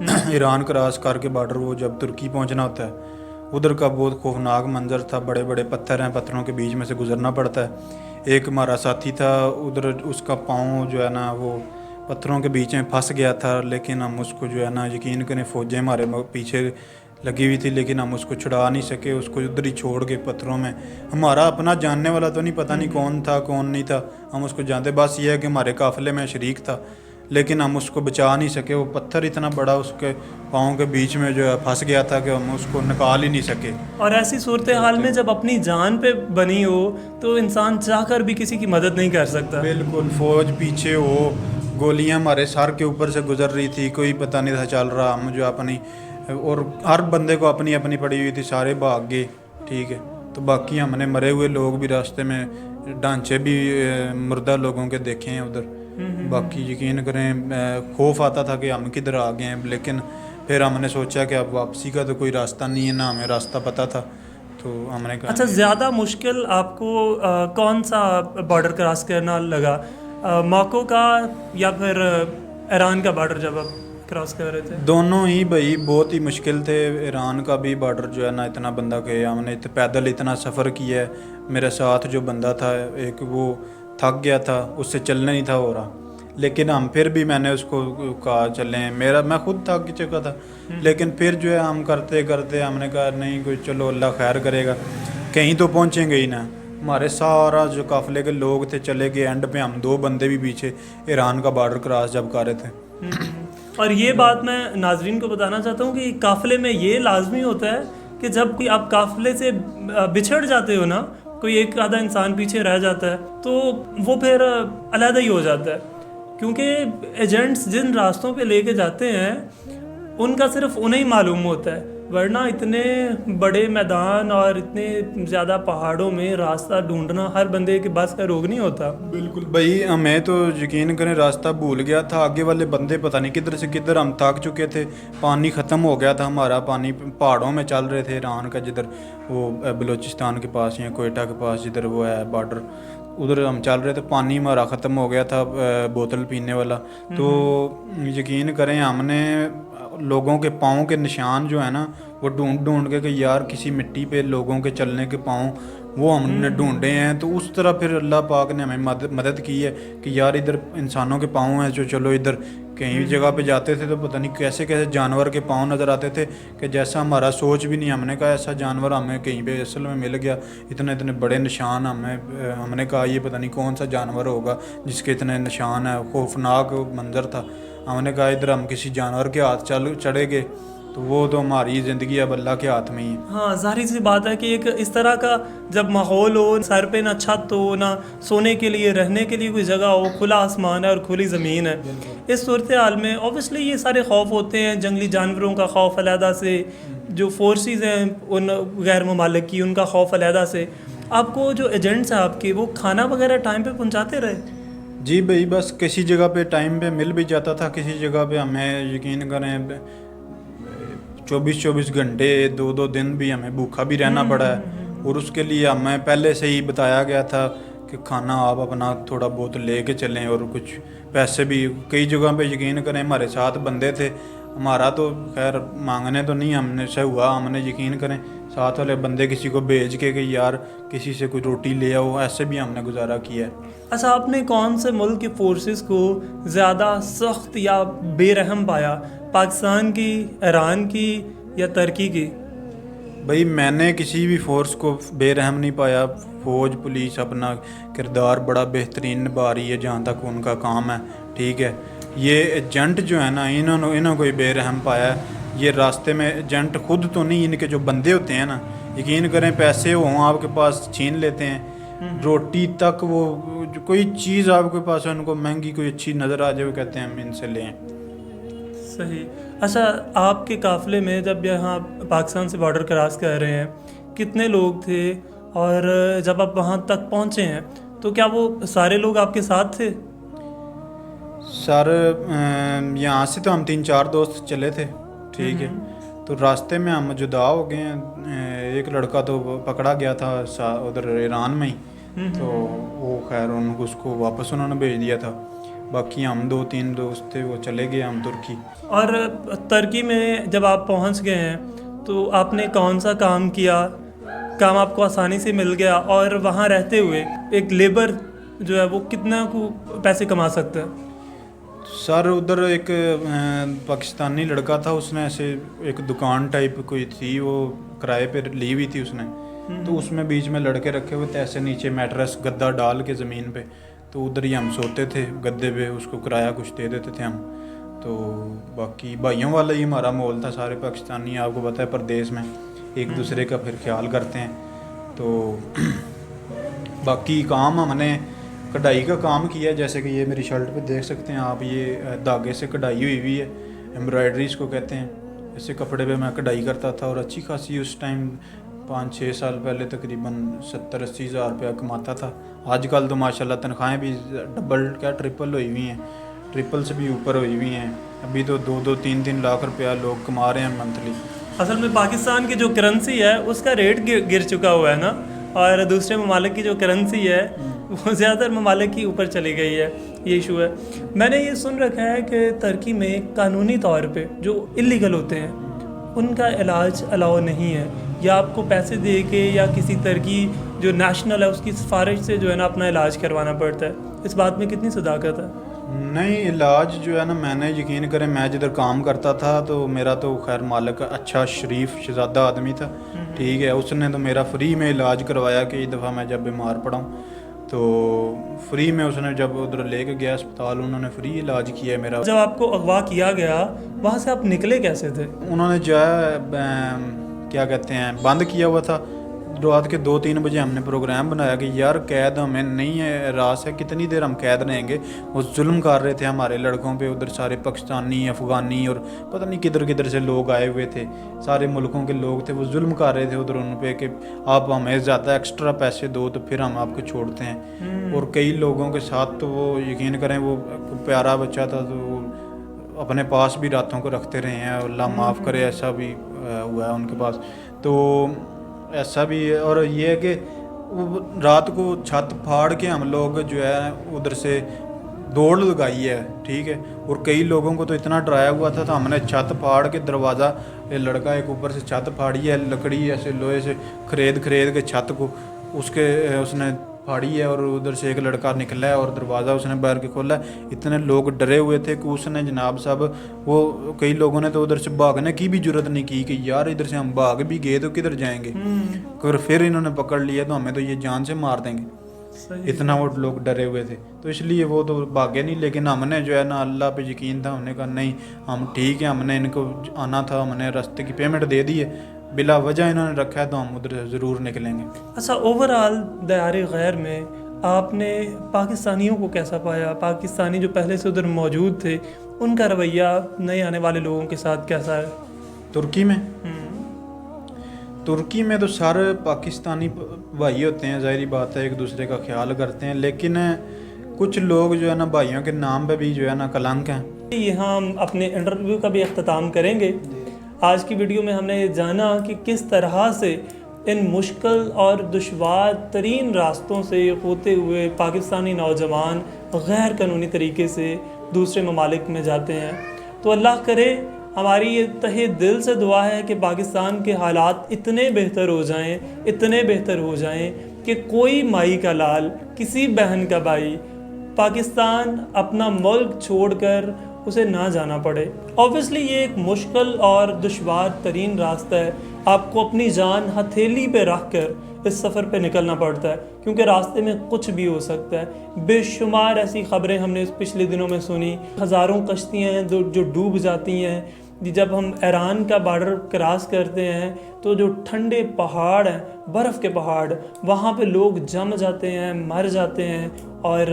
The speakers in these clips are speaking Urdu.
ایران کراس کر کے بارڈر وہ جب ترکی پہنچنا ہوتا ہے ادھر کا بہت خوفناک منظر تھا. بڑے بڑے پتھر ہیں, پتھروں کے بیچ میں سے گزرنا پڑتا ہے. ایک ہمارا ساتھی تھا ادھر, اس کا پاؤں جو ہے نا وہ پتھروں کے بیچ میں پھنس گیا تھا, لیکن ہم اس کو جو ہے نا یقین کریں فوجیں ہمارے پیچھے لگی ہوئی تھی, لیکن ہم اس کو چھڑا نہیں سکے. اس کو ادھر ہی چھوڑ کے پتھروں میں, ہمارا اپنا جاننے والا تو نہیں, پتہ نہیں کون تھا کون نہیں تھا, ہم اس کو جانتے, بس یہ ہے کہ ہمارے قافلے میں شریک تھا, لیکن ہم اس کو بچا نہیں سکے. وہ پتھر اتنا بڑا اس کے پاؤں کے بیچ میں جو ہے پھنس گیا تھا کہ ہم اس کو نکال ہی نہیں سکے. اور ایسی صورتحال میں جب اپنی جان پہ بنی ہو تو انسان چاہ کر بھی کسی کی مدد نہیں کر سکتا. بالکل, فوج پیچھے ہو, گولیاں ہمارے سر کے اوپر سے گزر رہی تھی, کوئی پتہ نہیں تھا چل رہا. ہم جو اپنی, اور ہر بندے کو اپنی اپنی پڑی ہوئی تھی, سارے بھاگ گئے. ٹھیک ہے, تو باقی ہم نے مرے ہوئے لوگ بھی راستے میں, ڈھانچے بھی مردہ لوگوں کے دیکھے ہیں ادھر. باقی یقین کریں خوف آتا تھا کہ ہم کدھر آ گئے ہیں, لیکن پھر ہم نے سوچا کہ اب واپسی کا تو کوئی راستہ نہیں ہے, نہ ہمیں راستہ پتہ تھا, تو ہم نے کہا. اچھا, زیادہ مشکل آپ کو کون سا بارڈر کراس کرنا لگا, موقع کا یا پھر ایران کا بارڈر جب آپ کراس کر رہے تھے؟ دونوں ہی بھائی بہت ہی مشکل تھے. ایران کا بھی بارڈر جو ہے نا اتنا بندہ کہ ہم نے پیدل اتنا سفر کیا ہے. میرے ساتھ جو بندہ تھا ایک, وہ تھک گیا تھا, اس سے چلنے نہیں تھا ہو رہا, لیکن ہم پھر بھی, میں نے اس کو کہا چلیں, میں خود تھک چکا تھا, لیکن پھر جو ہے ہم کرتے کرتے ہم نے کہا نہیں کوئی, چلو اللہ خیر کرے گا, کہیں تو پہنچیں گے ہی نا. ہمارے سارا جو قافلے کے لوگ تھے چلے گئے, اینڈ پہ ہم 2 بندے بھی پیچھے ایران کا بارڈر کراس جب کر رہے تھے. اور یہ بات میں ناظرین کو بتانا چاہتا ہوں کہ قافلے میں یہ لازمی ہوتا ہے کہ جب کوئی آپ قافلے سے بچھڑ جاتے ہو نا, کوئی ایک آدھا انسان پیچھے رہ جاتا ہے تو وہ پھر علیحدہ ہی ہو جاتا ہے, کیونکہ ایجنٹس جن راستوں پہ لے کے جاتے ہیں ان کا صرف انہیں ہی معلوم ہوتا ہے, ورنہ اتنے بڑے میدان اور اتنے زیادہ پہاڑوں میں راستہ ڈھونڈنا ہر بندے کے بس کا روگ نہیں ہوتا. بالکل بھائی, میں تو یقین کریں راستہ بھول گیا تھا. آگے والے بندے پتہ نہیں کدھر سے کدھر, ہم تھک چکے تھے, پانی ختم ہو گیا تھا ہمارا. پانی پہاڑوں میں چل رہے تھے ایران کا, جدھر وہ بلوچستان کے پاس یا کوئٹہ کے پاس جدھر وہ ہے بارڈر, ادھر ہم چل رہے تھے. پانی ہمارا ختم ہو گیا تھا, بوتل پینے والا. تو یقین کریں ہم نے لوگوں کے پاؤں کے نشان جو ہے نا وہ ڈھونڈ کے کہ یار کسی مٹی پہ لوگوں کے چلنے کے پاؤں, وہ ہم نے ڈھونڈے ہیں. تو اس طرح پھر اللہ پاک نے ہمیں مدد کی ہے کہ یار ادھر انسانوں کے پاؤں ہیں, جو چلو ادھر کہیں جگہ پہ جاتے تھے تو پتہ نہیں کیسے کیسے جانور کے پاؤں نظر آتے تھے کہ جیسا ہمارا سوچ بھی نہیں. ہم نے کہا ایسا جانور ہمیں کہیں پہ اصل میں مل گیا, اتنے بڑے نشان. ہم نے کہا یہ پتہ نہیں کون سا جانور ہوگا جس کے اتنے نشان ہیں. خوفناک منظر تھا. ہم نے کہا ادھر ہم کسی جانور کے ہاتھ چڑھے گئے تو وہ تو ہماری زندگی اب اللہ کے ہاتھ میں ہی ہے. ہاں, ظاہر سی بات ہے کہ ایک اس طرح کا جب ماحول ہو, سر پہ نہ چھت ہو, نہ سونے کے لیے رہنے کے لیے کوئی جگہ ہو, کھلا آسمان ہے اور کھلی زمین ہے, اس صورتحال میں اوبیسلی یہ سارے خوف ہوتے ہیں. جنگلی جانوروں کا خوف علیحدہ سے, جو فورسز ہیں ان غیر ممالک کی ان کا خوف علیحدہ سے. آپ کو جو ایجنٹس ہیں آپ کے, وہ کھانا وغیرہ ٹائم پہ پہنچاتے رہے؟ جی بھائی, بس کسی جگہ پہ ٹائم پہ مل بھی جاتا تھا, کسی جگہ پہ ہمیں یقین کریں 24 گھنٹے 2 دن بھی ہمیں بھوکا بھی رہنا پڑا ہے. اور اس کے لیے ہمیں پہلے سے ہی بتایا گیا تھا کہ کھانا آپ اپنا تھوڑا بہت لے کے چلیں, اور کچھ پیسے بھی. کئی جگہ پہ یقین کریں ہمارے ساتھ بندے تھے, ہمارا تو خیر مانگنے تو نہیں ہم نے سے ہوا, ہم نے یقین کریں ساتھ والے بندے کسی کو بھیج کے کہ یار کسی سے کوئی روٹی لے آؤ, ایسے بھی ہم نے گزارا کیا ہے. اچھا, آپ نے کون سے ملک کی فورسز کو زیادہ سخت یا بے رحم پایا, پاکستان کی, ایران کی یا ترکی کی؟ بھائی میں نے کسی بھی فورس کو بے رحم نہیں پایا. فوج پولیس اپنا کردار بڑا بہترین نبھا رہی ہے جہاں تک ان کا کام ہے. ٹھیک ہے, یہ ایجنٹ جو ہے نا انہوں کو بے رحم پایا ہے. یہ راستے میں ایجنٹ خود تو نہیں, ان کے جو بندے ہوتے ہیں نا, یقین کریں پیسے ہوں آپ کے پاس چھین لیتے ہیں, روٹی تک وہ کوئی چیز آپ کے پاس ان کو مہنگی کوئی اچھی نظر آ جائے وہ کہتے ہیں ہم ان سے لیں. صحیح. اچھا, آپ کے قافلے میں جب یہاں پاکستان سے بارڈر کراس کر رہے ہیں کتنے لوگ تھے, اور جب آپ وہاں تک پہنچے ہیں تو کیا وہ سارے لوگ آپ کے ساتھ تھے؟ سر یہاں سے تو ہم 3-4 دوست چلے تھے. ٹھیک ہے, تو راستے میں ہم جدا ہو گئے ہیں. ایک لڑکا تو پکڑا گیا تھا ادھر ایران میں ہی, تو وہ خیر اس کو واپس انہوں نے بھیج دیا تھا. باقی ہم 2-3 دوست تھے وہ چلے گئے ہم ترکی. اور ترکی میں جب آپ پہنچ گئے ہیں تو آپ نے کون سا کام کیا؟ کام آپ کو آسانی سے مل گیا؟ اور وہاں رہتے ہوئے ایک لیبر جو ہے وہ کتنا کو پیسے کما سکتا ہے؟ سر ادھر ایک پاکستانی لڑکا تھا, اس نے ایسے ایک دکان ٹائپ کوئی تھی وہ کرائے پہ لی ہوئی تھی اس نے, تو اس میں بیچ میں لڑکے رکھے ہوئے تھے ایسے نیچے میٹرس گدا ڈال کے زمین پہ, تو ادھر ہی ہم سوتے تھے گدے پہ, اس کو کرایہ کچھ دے دیتے تھے ہم. تو باقی بھائیوں والا ہی ہمارا ماحول تھا, سارے پاکستانی آپ کو پتہ ہے پردیس میں ایک دوسرے کا پھر خیال کرتے ہیں. تو باقی کام ہم نے کڑھائی کا کام کیا, جیسے کہ یہ میری شرٹ پہ دیکھ سکتے ہیں آپ, یہ دھاگے سے کڑھائی ہوئی ہے, ایمبرائڈری اس کو کہتے ہیں. ایسے کپڑے پہ میں کڑھائی کرتا تھا اور اچھی خاصی اس ٹائم 5-6 سال پہلے تقریباً 70-80 ہزار روپیہ کماتا تھا. آج کل تو ماشاءاللہ تنخواہیں بھی ڈبل کیا ٹرپل ہوئی ہوئی ہیں, ٹرپل سے بھی اوپر ہوئی ہوئی ہیں. ابھی تو 2-3 لاکھ روپیہ لوگ کما رہے ہیں منتھلی. اصل میں پاکستان کی جو کرنسی ہے اس کا ریٹ گر چکا ہوا ہے نا, اور دوسرے ممالک کی جو کرنسی ہے وہ زیادہ تر ممالک کی اوپر چلی گئی ہے, یہ ایشو ہے. میں نے یہ سن رکھا ہے کہ ترکی میں قانونی طور پہ جو اللیگل ہوتے ہیں ان کا علاج الاؤ نہیں ہے, یا آپ کو پیسے دے کے یا کسی ترکی جو نیشنل ہے اس کی سفارش سے جو ہے نا اپنا علاج کروانا پڑتا ہے. اس بات میں کتنی صداقت ہے؟ نہیں, علاج جو ہے نا, میں نے یقین کریں میں جدھر کام کرتا تھا تو میرا تو خیر مالک اچھا شریف شہزادہ آدمی تھا, ٹھیک ہے, اس نے تو میرا فری میں علاج کروایا. کہ ایک دفعہ میں جب بیمار پڑا ہوں تو فری میں اس نے جب ادھر لے کے گیا اسپتال, انہوں نے فری علاج کیا ہے میرا. جب آپ کو اغوا کیا گیا وہاں سے آپ نکلے کیسے تھے؟ انہوں نے جو ہے کیا کہتے ہیں بند کیا ہوا تھا. رات کے 2-3 بجے ہم نے پروگرام بنایا کہ یار قید ہمیں نہیں ہے, راس ہے کتنی دیر ہم قید رہیں گے. وہ ظلم کر رہے تھے ہمارے لڑکوں پہ, ادھر سارے پاکستانی افغانی اور پتہ نہیں کدھر کدھر سے لوگ آئے ہوئے تھے, سارے ملکوں کے لوگ تھے. وہ ظلم کر رہے تھے ادھر ان پہ کہ آپ ہمیں زیادہ ایکسٹرا پیسے دو تو پھر ہم آپ کو چھوڑتے ہیں. اور کئی لوگوں کے ساتھ تو وہ یقین کریں وہ پیارا بچہ تھا تو وہ اپنے پاس بھی راتوں کو رکھتے رہے ہیں, اللہ معاف کرے ایسا بھی ہوا ہے ان کے پاس. تو ایسا بھی ہے. اور یہ ہے کہ رات کو چھت پھاڑ کے ہم لوگ جو ہے ادھر سے دوڑ لگائی ہے, ٹھیک ہے, اور کئی لوگوں کو تو اتنا ڈرایا ہوا تھا تو ہم نے چھت پھاڑ کے دروازہ, لڑکا ایک اوپر سے چھت پھاڑی ہے, لکڑی ایسے لوہے سے خرید کے چھت کو اس نے پھاڑی ہے, اور ادھر سے ایک لڑکا نکلا ہے اور دروازہ اس نے باہر کے کھولا ہے. اتنے لوگ ڈرے ہوئے تھے کہ اس نے جناب صاحب وہ کئی لوگوں نے تو ادھر سے بھاگنے کی بھی جرت نہیں کی کہ یار ادھر سے ہم بھاگ بھی گئے تو کدھر جائیں گے, اگر پھر انہوں نے پکڑ لیا تو ہمیں تو یہ جان سے مار دیں گے. اتنا وہ لوگ ڈرے ہوئے تھے تو اس لیے وہ تو بھاگے نہیں. لیکن ہم نے جو ہے نا اللہ پہ یقین تھا, ہم نے کہا نہیں ہم ٹھیک ہے, ہم نے ان کو آنا تھا, ہم نے راستے کی پیمنٹ دے دی ہے, بلا وجہ انہوں نے رکھا ہے تو ہم ادھر ضرور نکلیں گے. اچھا, اوور آل دیار غیر میں آپ نے پاکستانیوں کو کیسا پایا؟ پاکستانی جو پہلے سے ادھر موجود تھے ان کا رویہ نئے آنے والے لوگوں کے ساتھ کیسا ہے؟ ترکی میں تو سارے پاکستانی بھائی ہوتے ہیں, ظاہری بات ہے, ایک دوسرے کا خیال کرتے ہیں. لیکن کچھ لوگ جو ہے نا بھائیوں کے نام پہ بھی جو ہے نا کلنک ہیں. یہاں ہم اپنے انٹرویو کا بھی اختتام کریں گے. آج کی ویڈیو میں ہم نے جانا کہ کس طرح سے ان مشکل اور دشوار ترین راستوں سے ہوتے ہوئے پاکستانی نوجوان غیر قانونی طریقے سے دوسرے ممالک میں جاتے ہیں. تو اللہ کرے ہماری یہ تہہ دل سے دعا ہے کہ پاکستان کے حالات اتنے بہتر ہو جائیں کہ کوئی مائی کا لال, کسی بہن کا بھائی پاکستان اپنا ملک چھوڑ کر اسے نہ جانا پڑے. اوبویسلی یہ ایک مشکل اور دشوار ترین راستہ ہے, آپ کو اپنی جان ہتھیلی پہ رکھ کر اس سفر پہ نکلنا پڑتا ہے, کیونکہ راستے میں کچھ بھی ہو سکتا ہے. بے شمار ایسی خبریں ہم نے پچھلے دنوں میں سنی, ہزاروں کشتیاں ہیں جو ڈوب جاتی ہیں. جب ہم ایران کا بارڈر کراس کرتے ہیں تو جو ٹھنڈے پہاڑ ہیں, برف کے پہاڑ, وہاں پہ لوگ جم جاتے ہیں, مر جاتے ہیں. اور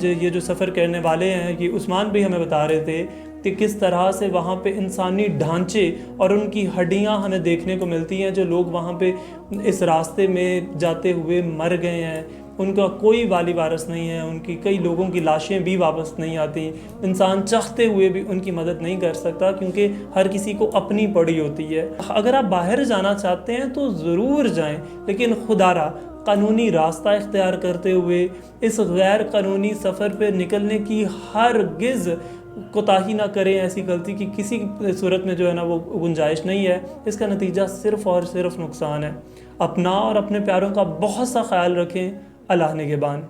یہ جو سفر کرنے والے ہیں, یہ عثمان بھی ہمیں بتا رہے تھے کہ کس طرح سے وہاں پہ انسانی ڈھانچے اور ان کی ہڈیاں ہمیں دیکھنے کو ملتی ہیں, جو لوگ وہاں پہ اس راستے میں جاتے ہوئے مر گئے ہیں. ان کا کوئی والی وارث نہیں ہے, ان کی کئی لوگوں کی لاشیں بھی واپس نہیں آتی. انسان چاہتے ہوئے بھی ان کی مدد نہیں کر سکتا, کیونکہ ہر کسی کو اپنی پڑی ہوتی ہے. اگر آپ باہر جانا چاہتے ہیں تو ضرور جائیں, لیکن خدا را قانونی راستہ اختیار کرتے ہوئے اس غیر قانونی سفر پہ نکلنے کی ہرگز کوتاہی نہ کریں. ایسی غلطی کی کسی صورت میں جو ہے نا وہ گنجائش نہیں ہے. اس کا نتیجہ صرف اور صرف نقصان ہے. اپنا اور اپنے پیاروں کا بہت سا خیال رکھیں. اللہ نگہبان.